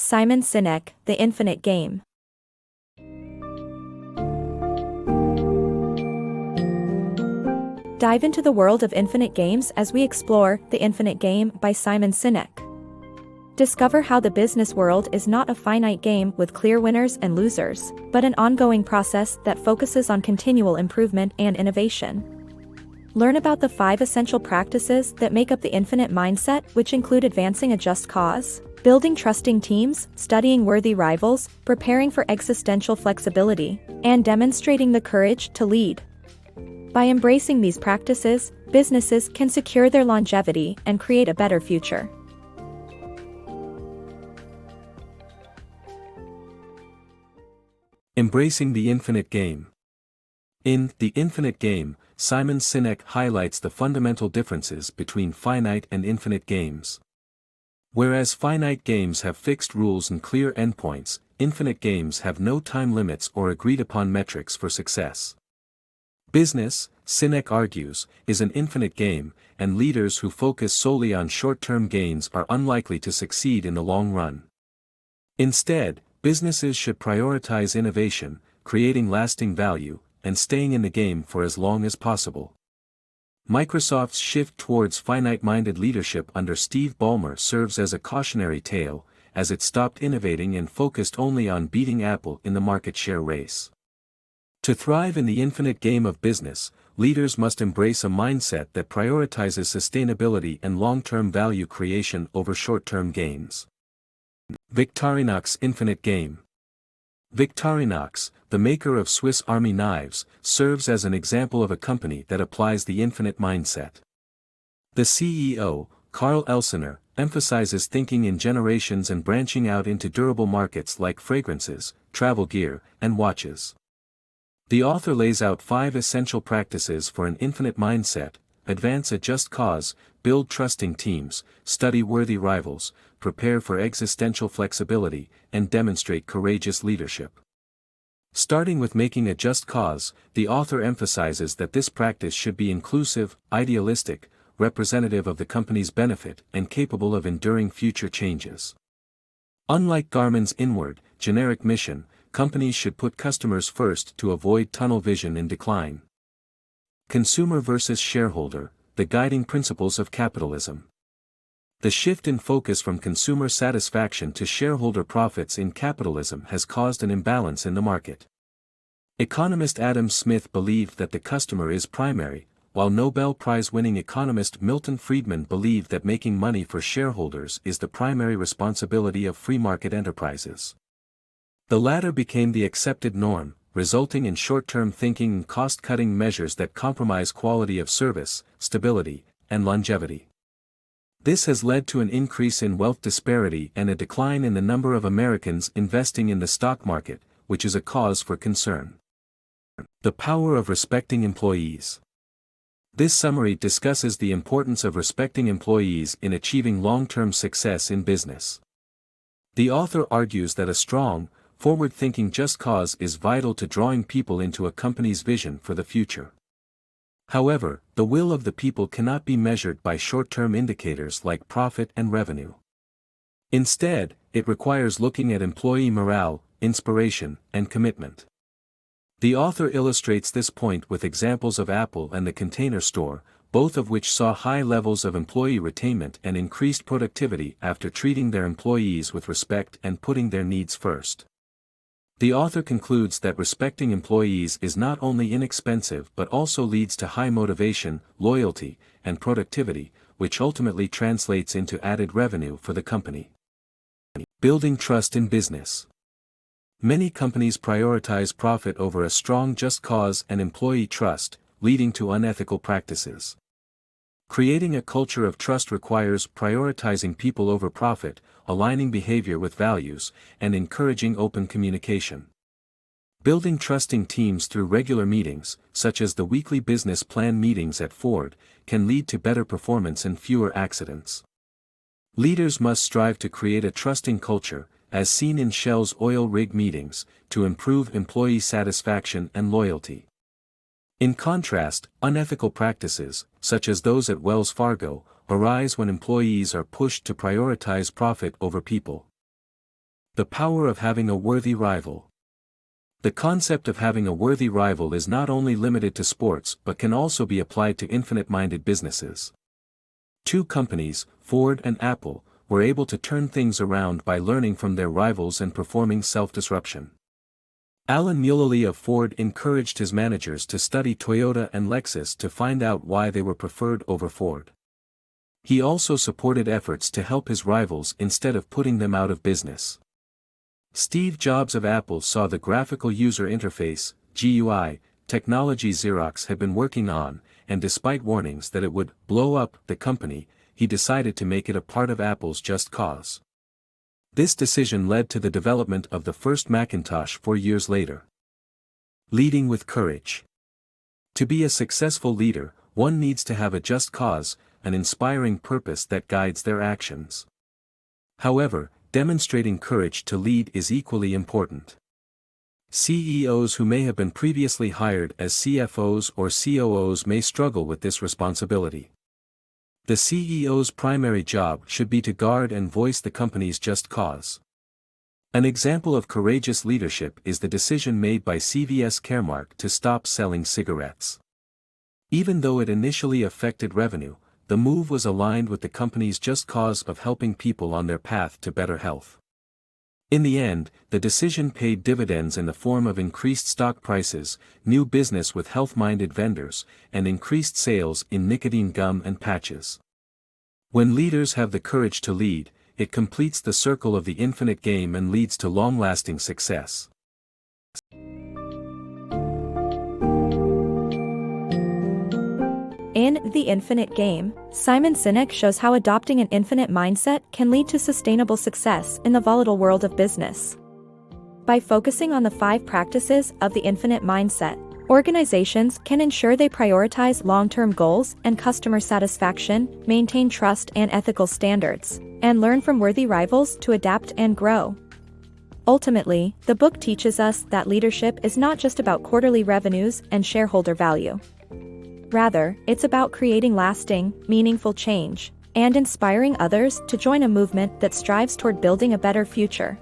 Simon Sinek, The Infinite Game. Dive into the world of infinite games as we explore The Infinite Game by Simon Sinek. Discover how the business world is not a finite game with clear winners and losers, but an ongoing process that focuses on continual improvement and innovation. Learn about the 5 essential practices that make up the infinite mindset, which include advancing a just cause, building trusting teams, studying worthy rivals, preparing for existential flexibility, and demonstrating the courage to lead. By embracing these practices, businesses can secure their longevity and create a better future. Embracing the Infinite Game. In The Infinite Game, Simon Sinek highlights the fundamental differences between finite and infinite games. Whereas finite games have fixed rules and clear endpoints, infinite games have no time limits or agreed-upon metrics for success. Business, Sinek argues, is an infinite game, and leaders who focus solely on short-term gains are unlikely to succeed in the long run. Instead, businesses should prioritize innovation, creating lasting value, and staying in the game for as long as possible. Microsoft's shift towards finite-minded leadership under Steve Ballmer serves as a cautionary tale, as it stopped innovating and focused only on beating Apple in the market share race. To thrive in the infinite game of business, leaders must embrace a mindset that prioritizes sustainability and long-term value creation over short-term gains. Victorinox Infinite Game. Victorinox, the maker of Swiss Army knives, serves as an example of a company that applies the infinite mindset. The CEO, Carl Elsener, emphasizes thinking in generations and branching out into durable markets like fragrances, travel gear, and watches. The author lays out 5 essential practices for an infinite mindset: advance a just cause, build trusting teams, study worthy rivals, prepare for existential flexibility, and demonstrate courageous leadership. Starting with making a just cause, the author emphasizes that this practice should be inclusive, idealistic, representative of the company's benefit, and capable of enduring future changes. Unlike Garmin's inward, generic mission, companies should put customers first to avoid tunnel vision and decline. Consumer versus shareholder, the guiding principles of capitalism. The shift in focus from consumer satisfaction to shareholder profits in capitalism has caused an imbalance in the market. Economist Adam Smith believed that the customer is primary, while Nobel Prize-winning economist Milton Friedman believed that making money for shareholders is the primary responsibility of free market enterprises. The latter became the accepted norm, resulting in short-term thinking and cost-cutting measures that compromise quality of service, stability, and longevity. This has led to an increase in wealth disparity and a decline in the number of Americans investing in the stock market, which is a cause for concern. The power of respecting employees. This summary discusses the importance of respecting employees in achieving long-term success in business. The author argues that a strong, forward-thinking just cause is vital to drawing people into a company's vision for the future. However, the will of the people cannot be measured by short-term indicators like profit and revenue. Instead, it requires looking at employee morale, inspiration, and commitment. The author illustrates this point with examples of Apple and the Container Store, both of which saw high levels of employee retainment and increased productivity after treating their employees with respect and putting their needs first. The author concludes that respecting employees is not only inexpensive but also leads to high motivation, loyalty, and productivity, which ultimately translates into added revenue for the company. Building trust in business. Many companies prioritize profit over a strong just cause and employee trust, leading to unethical practices. Creating a culture of trust requires prioritizing people over profit, aligning behavior with values, and encouraging open communication. Building trusting teams through regular meetings, such as the weekly business plan meetings at Ford, can lead to better performance and fewer accidents. Leaders must strive to create a trusting culture, as seen in Shell's oil rig meetings, to improve employee satisfaction and loyalty. In contrast, unethical practices, such as those at Wells Fargo, arise when employees are pushed to prioritize profit over people. The power of having a worthy rival. The concept of having a worthy rival is not only limited to sports but can also be applied to infinite-minded businesses. Two companies, Ford and Apple, were able to turn things around by learning from their rivals and performing self-disruption. Alan Mulally of Ford encouraged his managers to study Toyota and Lexus to find out why they were preferred over Ford. He also supported efforts to help his rivals instead of putting them out of business. Steve Jobs of Apple saw the graphical user interface, GUI, technology Xerox had been working on, and despite warnings that it would blow up the company, he decided to make it a part of Apple's Just Cause. This decision led to the development of the first Macintosh 4 years later. Leading with courage. To be a successful leader, one needs to have a just cause, an inspiring purpose that guides their actions. However, demonstrating courage to lead is equally important. CEOs who may have been previously hired as CFOs or COOs may struggle with this responsibility. The CEO's primary job should be to guard and voice the company's just cause. An example of courageous leadership is the decision made by CVS Caremark to stop selling cigarettes. Even though it initially affected revenue, the move was aligned with the company's just cause of helping people on their path to better health. In the end, the decision paid dividends in the form of increased stock prices, new business with health-minded vendors, and increased sales in nicotine gum and patches. When leaders have the courage to lead, it completes the circle of the infinite game and leads to long-lasting success. In The Infinite Game, Simon Sinek shows how adopting an infinite mindset can lead to sustainable success in the volatile world of business. By focusing on the 5 practices of the infinite mindset, organizations can ensure they prioritize long-term goals and customer satisfaction, maintain trust and ethical standards, and learn from worthy rivals to adapt and grow. Ultimately, the book teaches us that leadership is not just about quarterly revenues and shareholder value. Rather, it's about creating lasting, meaningful change, and inspiring others to join a movement that strives toward building a better future.